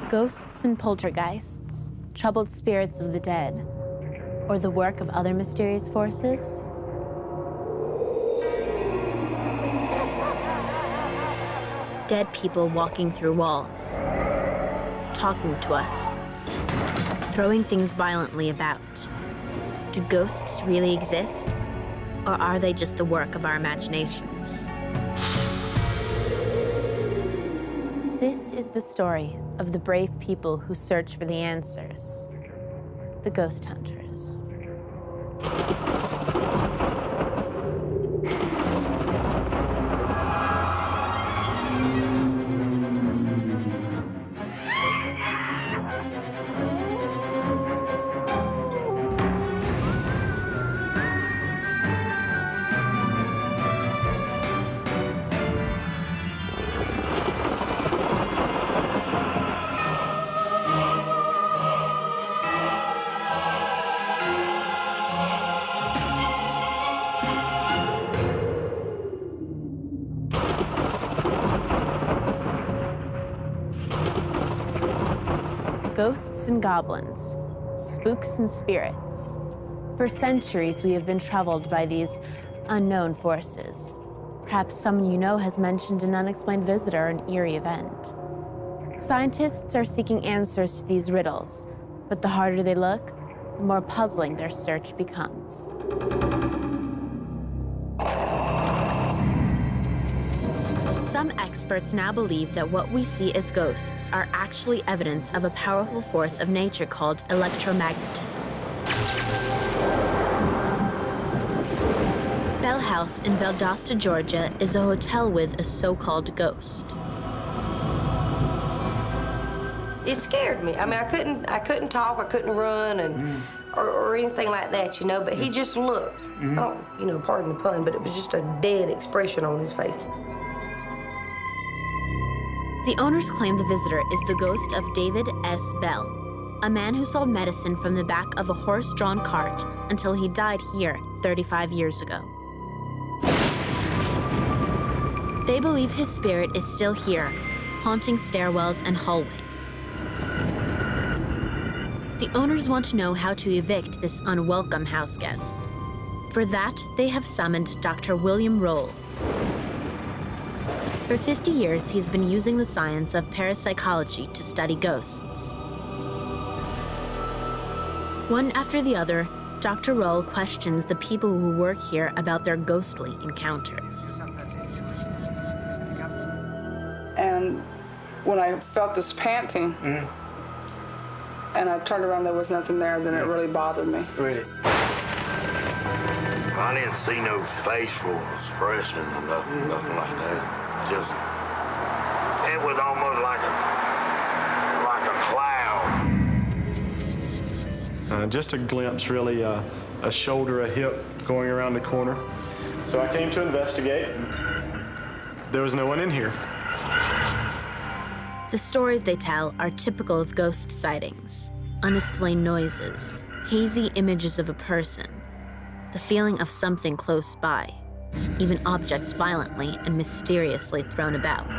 Ghosts and poltergeists, troubled spirits of the dead, or the work of other mysterious forces? Dead people walking through walls, talking to us, throwing things violently about. Do ghosts really exist, or are they just the work of our imaginations? This is the story of the brave people who search for the answers, the ghost hunters. Ghosts and goblins, spooks and spirits. For centuries, we have been troubled by these unknown forces. Perhaps someone you know has mentioned an unexplained visitor or an eerie event. Scientists are seeking answers to these riddles, but the harder they look, the more puzzling their search becomes. Some experts now believe that what we see as ghosts are actually evidence of a powerful force of nature called electromagnetism. Bell House in Valdosta, Georgia is a hotel with a so-called ghost. It scared me. I mean, I couldn't talk, I couldn't run, and or anything like that, you know. But he just looked. I don't, you know, pardon the pun, but it was just a dead expression on his face. The owners claim the visitor is the ghost of David S. Bell, a man who sold medicine from the back of a horse-drawn cart until he died here 35 years ago. They believe his spirit is still here, haunting stairwells and hallways. The owners want to know how to evict this unwelcome house guest. For that, they have summoned Dr. William Roll. For 50 years, he's been using the science of parapsychology to study ghosts. One after the other, Dr. Roll questions the people who work here about their ghostly encounters. And when I felt this panting, and I turned around, there was nothing there, then it really bothered me. Really? I didn't see no facial expression or nothing like that. Just, it was almost like a cloud. Just a glimpse, really, a shoulder, a hip going around the corner. So I came to investigate. There was no one in here. The stories they tell are typical of ghost sightings. Unexplained noises, hazy images of a person, the feeling of something close by, even objects violently and mysteriously thrown about.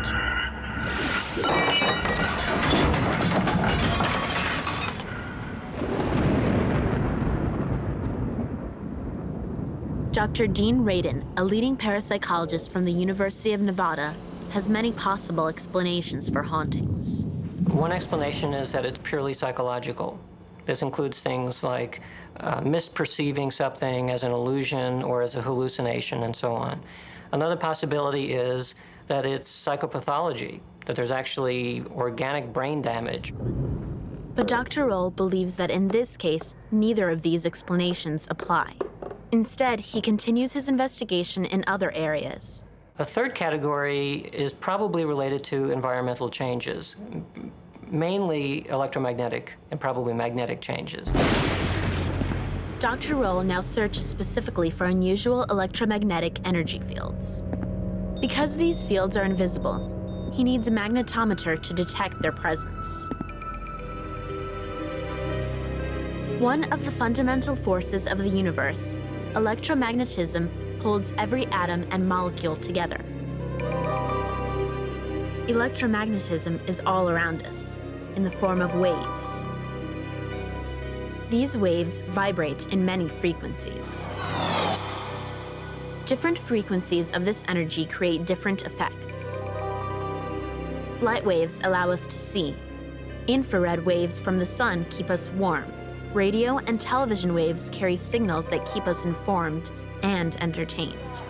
Dr. Dean Radin, a leading parapsychologist from the University of Nevada, has many possible explanations for hauntings. One explanation is that it's purely psychological. This includes things like misperceiving something as an illusion or as a hallucination and so on. Another possibility is that it's psychopathology, that there's actually organic brain damage. But Dr. Roll believes that in this case, neither of these explanations apply. Instead, he continues his investigation in other areas. A third category is probably related to environmental changes, mainly electromagnetic and probably magnetic changes. Dr. Roll now searches specifically for unusual electromagnetic energy fields. Because these fields are invisible, he needs a magnetometer to detect their presence. One of the fundamental forces of the universe, electromagnetism, holds every atom and molecule together. Electromagnetism is all around us, in the form of waves. These waves vibrate in many frequencies. Different frequencies of this energy create different effects. Light waves allow us to see. Infrared waves from the sun keep us warm. Radio and television waves carry signals that keep us informed and entertained.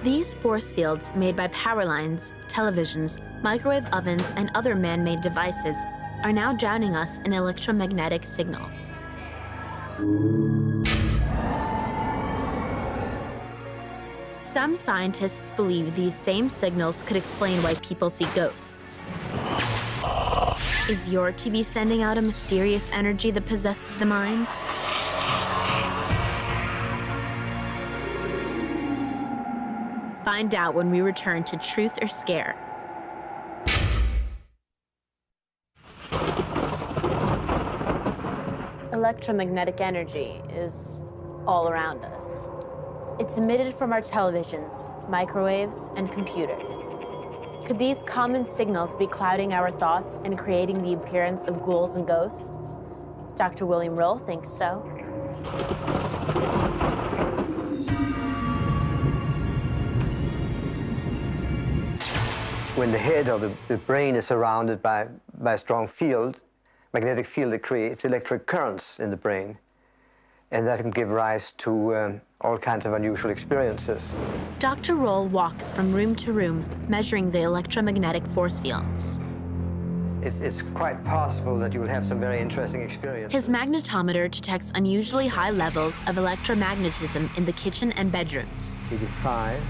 These force fields made by power lines, televisions, microwave ovens, and other man-made devices are now drowning us in electromagnetic signals. Some scientists believe these same signals could explain why people see ghosts. Is your TV sending out a mysterious energy that possesses the mind? Find out when we return to Truth or Scare. Electromagnetic energy is all around us. It's emitted from our televisions, microwaves, and computers. Could these common signals be clouding our thoughts and creating the appearance of ghouls and ghosts? Dr. William Roll thinks so. When the head or the brain is surrounded by a strong field, magnetic field, that creates electric currents in the brain, and that can give rise to all kinds of unusual experiences. Dr. Roll walks from room to room, measuring the electromagnetic force fields. It's quite possible that you will have some very interesting experiences. His magnetometer detects unusually high levels of electromagnetism in the kitchen and bedrooms. 85,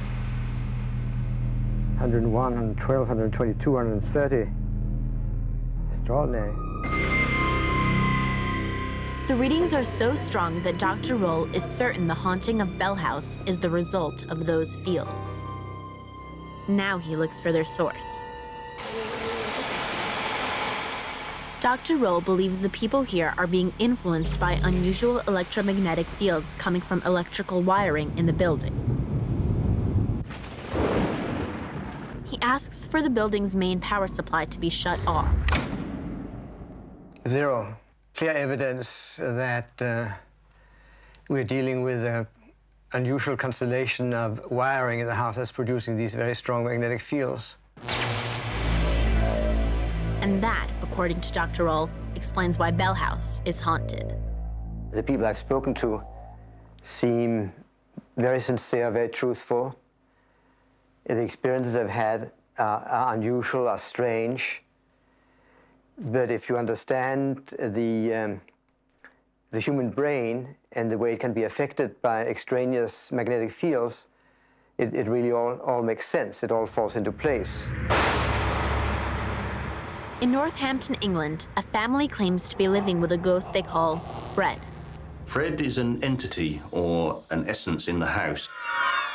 101, 112, 122, 130. Extraordinary. The readings are so strong that Dr. Roll is certain the haunting of Bell House is the result of those fields. Now he looks for their source. Dr. Roll believes the people here are being influenced by unusual electromagnetic fields coming from electrical wiring in the building. He asks for the building's main power supply to be shut off. Zero. Clear evidence that we're dealing with an unusual constellation of wiring in the house that's producing these very strong magnetic fields. And that, according to Dr. Roll, explains why Bell House is haunted. The people I've spoken to seem very sincere, very truthful. The experiences I've had are unusual, are strange. But if you understand the human brain and the way it can be affected by extraneous magnetic fields, it really all makes sense. It all falls into place. In Northampton, England, a family claims to be living with a ghost they call Fred. Fred is an entity or an essence in the house.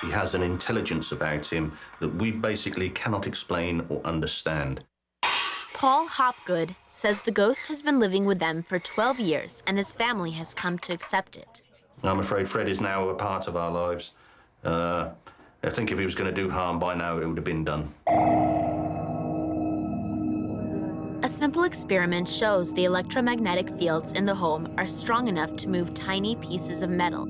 He has an intelligence about him that we basically cannot explain or understand. Paul Hopgood says the ghost has been living with them for 12 years and his family has come to accept it. I'm afraid Fred is now a part of our lives. I think if he was going to do harm by now, it would have been done. A simple experiment shows the electromagnetic fields in the home are strong enough to move tiny pieces of metal.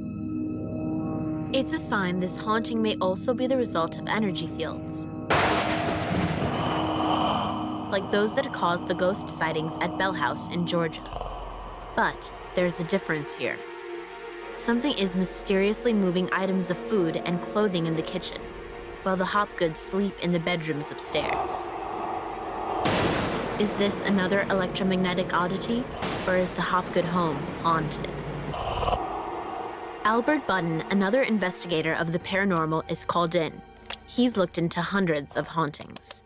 It's a sign this haunting may also be the result of energy fields, like those that caused the ghost sightings at Bell House in Georgia. But there's a difference here. Something is mysteriously moving items of food and clothing in the kitchen, while the Hopgoods sleep in the bedrooms upstairs. Is this another electromagnetic oddity, or is the Hopgood home haunted? Albert Budden, another investigator of the paranormal, is called in. He's looked into hundreds of hauntings.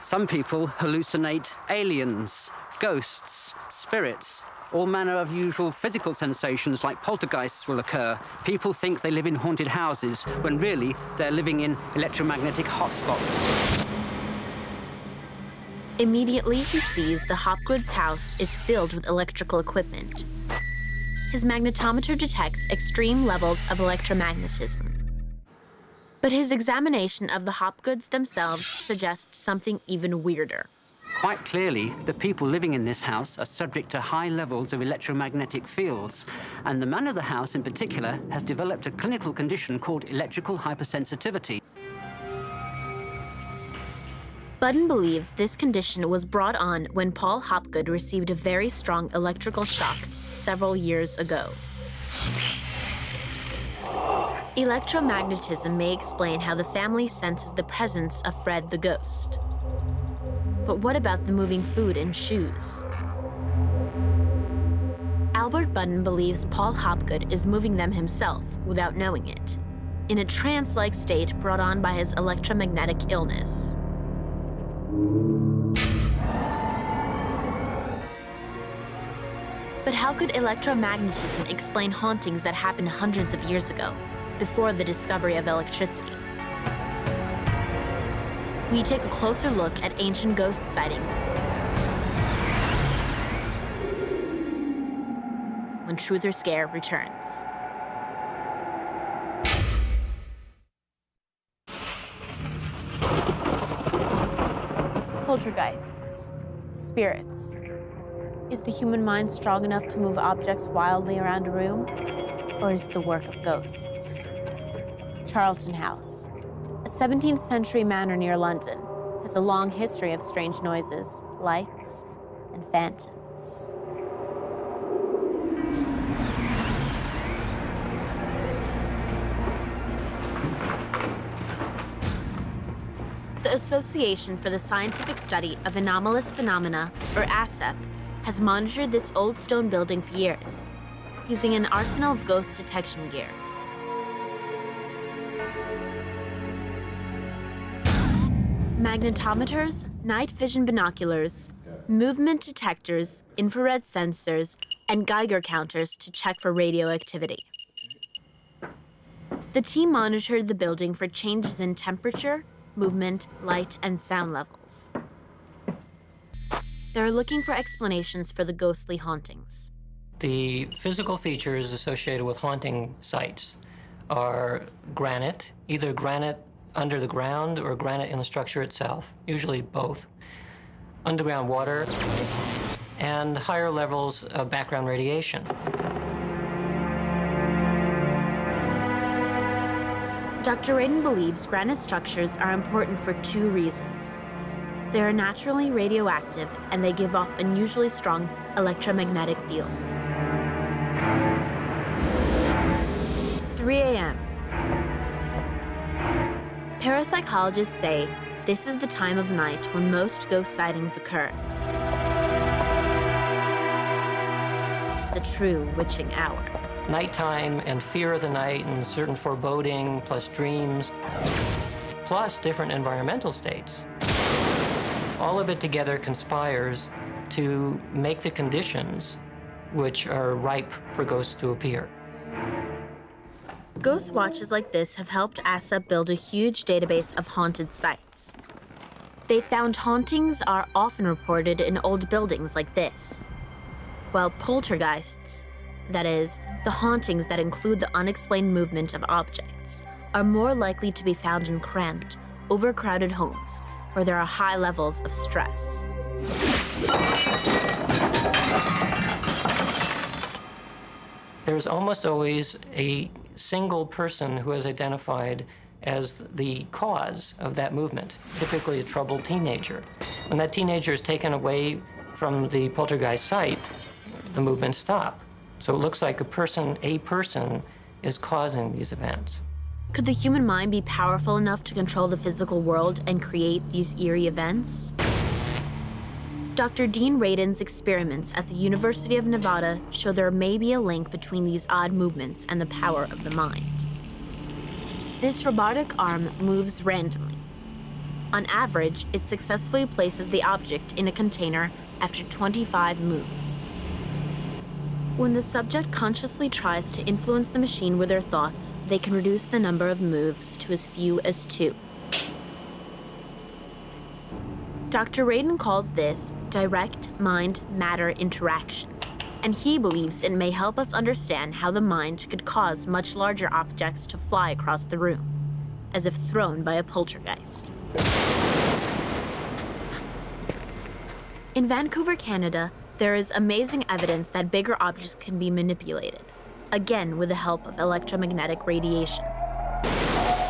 Some people hallucinate aliens, ghosts, spirits. All manner of usual physical sensations like poltergeists will occur. People think they live in haunted houses, when really they're living in electromagnetic hotspots. Immediately, he sees the Hopgood's house is filled with electrical equipment. His magnetometer detects extreme levels of electromagnetism. But his examination of the Hopgoods themselves suggests something even weirder. Quite clearly, the people living in this house are subject to high levels of electromagnetic fields, and the man of the house in particular has developed a clinical condition called electrical hypersensitivity. Budden believes this condition was brought on when Paul Hopgood received a very strong electrical shock several years ago. Electromagnetism may explain how the family senses the presence of Fred the ghost. But what about the moving food and shoes? Albert Budden believes Paul Hopgood is moving them himself without knowing it, in a trance-like state brought on by his electromagnetic illness. But how could electromagnetism explain hauntings that happened hundreds of years ago, before the discovery of electricity? We take a closer look at ancient ghost sightings when Truth or Scare returns. Poltergeists, spirits. Is the human mind strong enough to move objects wildly around a room? Or is it the work of ghosts? Charlton House, a 17th century manor near London, has a long history of strange noises, lights, and phantoms. The Association for the Scientific Study of Anomalous Phenomena, or ASAP, has monitored this old stone building for years, using an arsenal of ghost detection gear. Magnetometers, night vision binoculars, movement detectors, infrared sensors, and Geiger counters to check for radioactivity. The team monitored the building for changes in temperature, movement, light, and sound levels. They're looking for explanations for the ghostly hauntings. The physical features associated with haunting sites are granite, either granite under the ground or granite in the structure itself, usually both, underground water, and higher levels of background radiation. Dr. Radin believes granite structures are important for two reasons. They are naturally radioactive, and they give off unusually strong electromagnetic fields. 3 a.m. Parapsychologists say this is the time of night when most ghost sightings occur. The true witching hour. Nighttime and fear of the night and certain foreboding, plus dreams, plus different environmental states. All of it together conspires to make the conditions which are ripe for ghosts to appear. Ghost watches like this have helped ASAP build a huge database of haunted sites. They found hauntings are often reported in old buildings like this, while poltergeists, that is, the hauntings that include the unexplained movement of objects, are more likely to be found in cramped, overcrowded homes where there are high levels of stress. There's almost always a single person who is identified as the cause of that movement, typically a troubled teenager. When that teenager is taken away from the poltergeist site, the movements stop. So it looks like a person is causing these events. Could the human mind be powerful enough to control the physical world and create these eerie events? Dr. Dean Radin's experiments at the University of Nevada show there may be a link between these odd movements and the power of the mind. This robotic arm moves randomly. On average, it successfully places the object in a container after 25 moves. When the subject consciously tries to influence the machine with their thoughts, they can reduce the number of moves to as few as 2. Dr. Radin calls this direct mind-matter interaction, and he believes it may help us understand how the mind could cause much larger objects to fly across the room. as if thrown by a poltergeist. In Vancouver, Canada, there is amazing evidence that bigger objects can be manipulated, again with the help of electromagnetic radiation.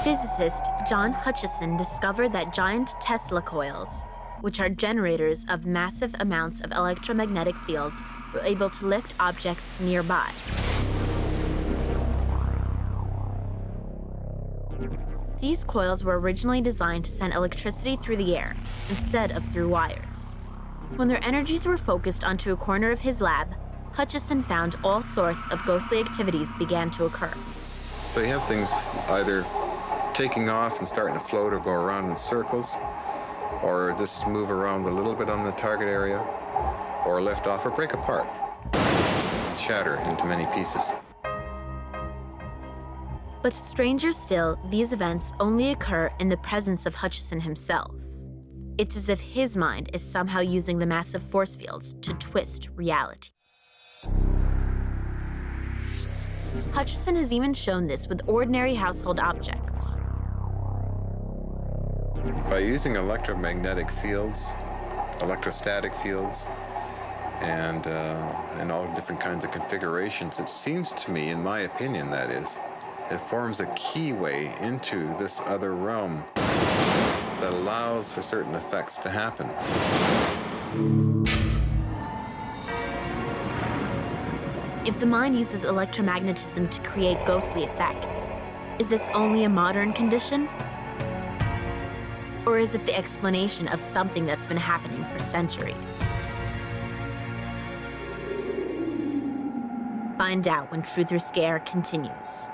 Physicist John Hutchison discovered that giant Tesla coils, which are generators of massive amounts of electromagnetic fields, were able to lift objects nearby. These coils were originally designed to send electricity through the air instead of through wires. When their energies were focused onto a corner of his lab, Hutchison found all sorts of ghostly activities began to occur. So you have things either taking off and starting to float or go around in circles, or just move around a little bit on the target area, or lift off or break apart, and shatter into many pieces. But stranger still, these events only occur in the presence of Hutchison himself. It's as if his mind is somehow using the massive force fields to twist reality. Hutchison has even shown this with ordinary household objects. By using electromagnetic fields, electrostatic fields, and all different kinds of configurations, it seems to me, in my opinion that is, it forms a keyway into this other realm that allows for certain effects to happen. If the mind uses electromagnetism to create ghostly effects, is this only a modern condition? Or is it the explanation of something that's been happening for centuries? Find out when Truth or Scare continues.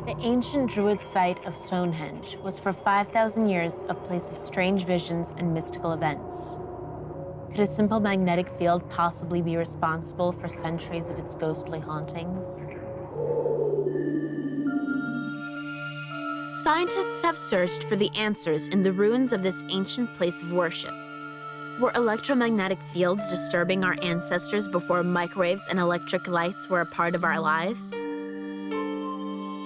The ancient Druid site of Stonehenge was for 5,000 years a place of strange visions and mystical events. Could a simple magnetic field possibly be responsible for centuries of its ghostly hauntings? Scientists have searched for the answers in the ruins of this ancient place of worship. Were electromagnetic fields disturbing our ancestors before microwaves and electric lights were a part of our lives?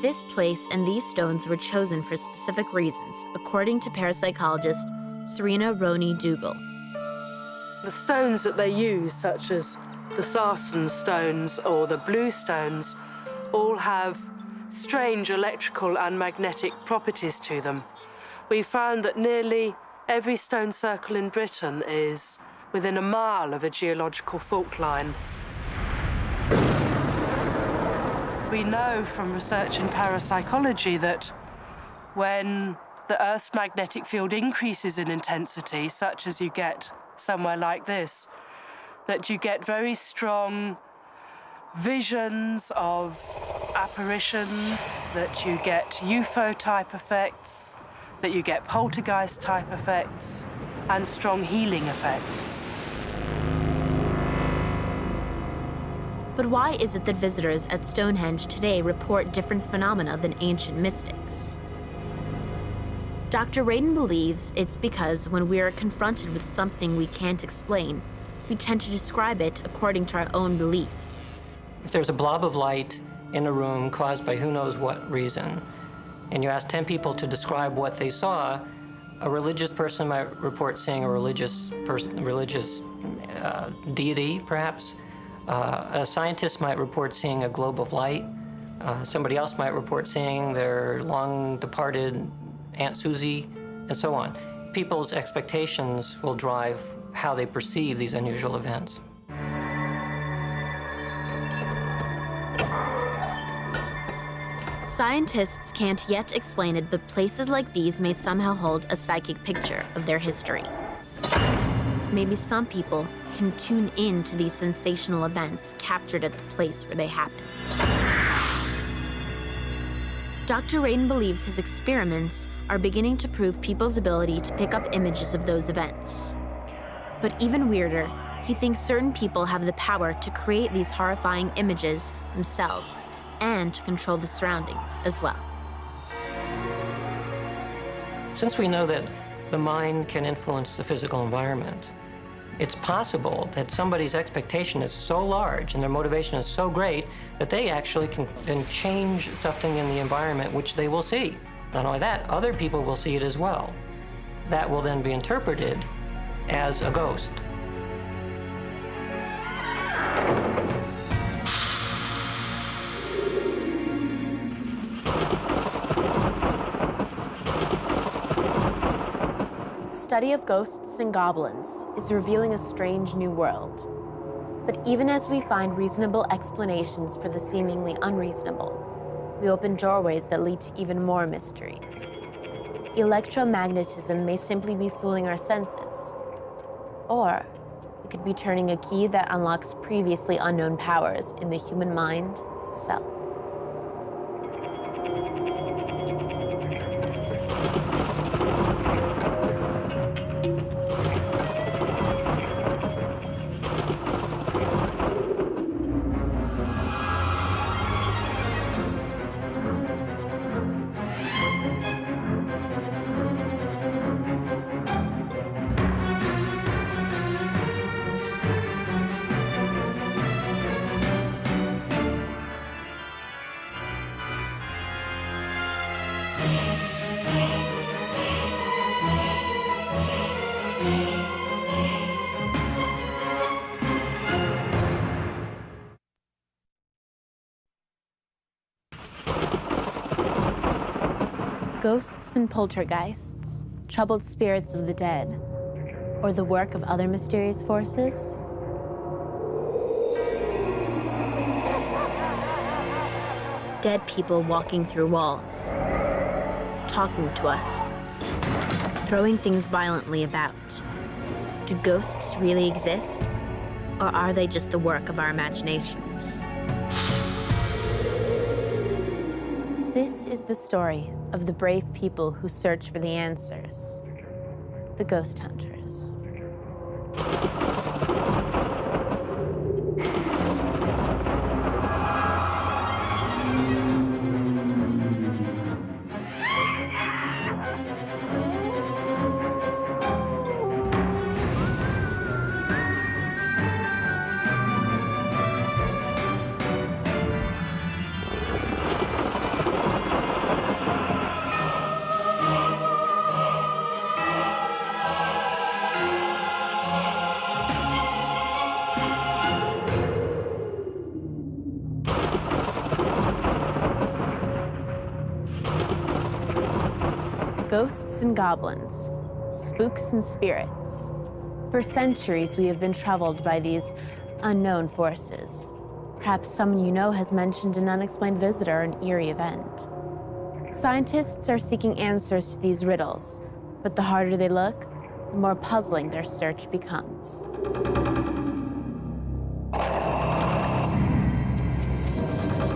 This place and these stones were chosen for specific reasons, according to parapsychologist Serena Roney-Dougal. The stones that they use, such as the sarsen stones or the blue stones, all have strange electrical and magnetic properties to them. We found that nearly every stone circle in Britain is within a mile of a geological fault line. We know from research in parapsychology that when the Earth's magnetic field increases in intensity, such as you get somewhere like this, that you get very strong visions of apparitions, that you get UFO-type effects, that you get poltergeist-type effects, and strong healing effects. But why is it that visitors at Stonehenge today report different phenomena than ancient mystics? Dr. Radin believes it's because when we are confronted with something we can't explain, we tend to describe it according to our own beliefs. If there's a blob of light in a room caused by who knows what reason, and you ask 10 people to describe what they saw, a religious person might report seeing a religious deity, perhaps. A scientist might report seeing a globe of light. Somebody else might report seeing their long-departed Aunt Susie, and so on. People's expectations will drive how they perceive these unusual events. Scientists can't yet explain it, but places like these may somehow hold a psychic picture of their history. Maybe some people can tune in to these sensational events captured at the place where they happened. Dr. Radin believes his experiments are beginning to prove people's ability to pick up images of those events. But even weirder, he thinks certain people have the power to create these horrifying images themselves and to control the surroundings as well. Since we know that the mind can influence the physical environment. It's possible that somebody's expectation is so large and their motivation is so great that they actually can change something in the environment which they will see. Not only that, other people will see it as well. That will then be interpreted as a ghost. The study of ghosts and goblins is revealing a strange new world. But even as we find reasonable explanations for the seemingly unreasonable, we open doorways that lead to even more mysteries. Electromagnetism may simply be fooling our senses, or it could be turning a key that unlocks previously unknown powers in the human mind itself. Ghosts and poltergeists, troubled spirits of the dead, or the work of other mysterious forces? Dead people walking through walls, talking to us, throwing things violently about. Do ghosts really exist, or are they just the work of our imaginations? This is the story of the brave people who search for the answers, the Ghost Hunters. Ghosts and goblins, spooks and spirits. For centuries, we have been troubled by these unknown forces. Perhaps someone you know has mentioned an unexplained visitor or an eerie event. Scientists are seeking answers to these riddles, but the harder they look, the more puzzling their search becomes.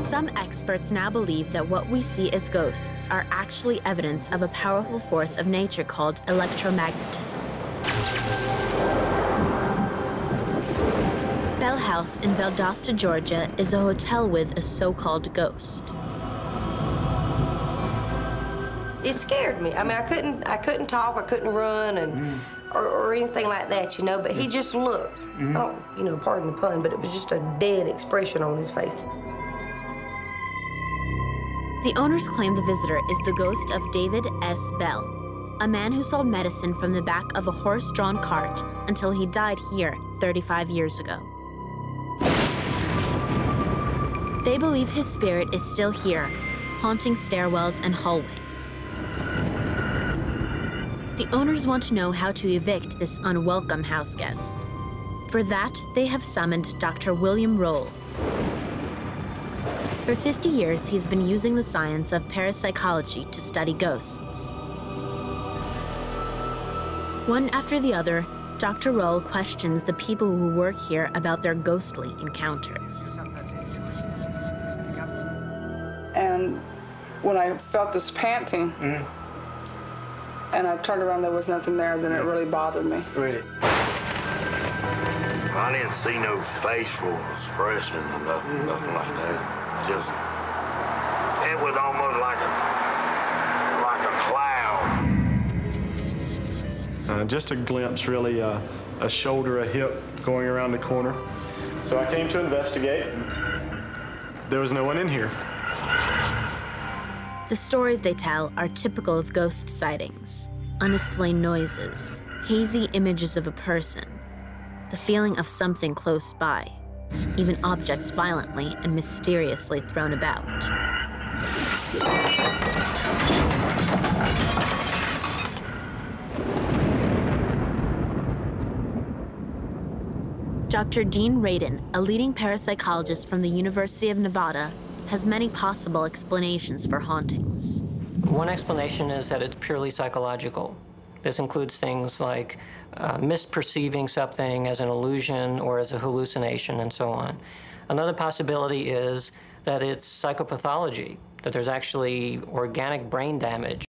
Some experts now believe that what we see as ghosts are actually evidence of a powerful force of nature called electromagnetism. Bell House in Valdosta, Georgia is a hotel with a so-called ghost. It scared me. I mean, I couldn't talk, I couldn't run, and or anything like that, you know. But he just looked. I don't, you know, pardon the pun, but it was just a dead expression on his face. The owners claim the visitor is the ghost of David S. Bell, a man who sold medicine from the back of a horse-drawn cart until he died here 35 years ago. They believe his spirit is still here, haunting stairwells and hallways. The owners want to know how to evict this unwelcome house guest. For that, they have summoned Dr. William Roll. For 50 years, he's been using the science of parapsychology to study ghosts. One after the other, Dr. Roll questions the people who work here about their ghostly encounters. And when I felt this panting, and I turned around, there was nothing there, then it really bothered me. Really? I didn't see no facial expression or nothing like that. Just, it was almost like a cloud. Just a glimpse, really, a shoulder, a hip going around the corner. So I came to investigate. There was no one in here. The stories they tell are typical of ghost sightings. Unexplained noises, hazy images of a person, the feeling of something close by, even objects violently and mysteriously thrown about. Dr. Dean Radin, a leading parapsychologist from the University of Nevada, has many possible explanations for hauntings. One explanation is that it's purely psychological. This includes things like misperceiving something as an illusion or as a hallucination and so on. Another possibility is that it's psychopathology, that there's actually organic brain damage.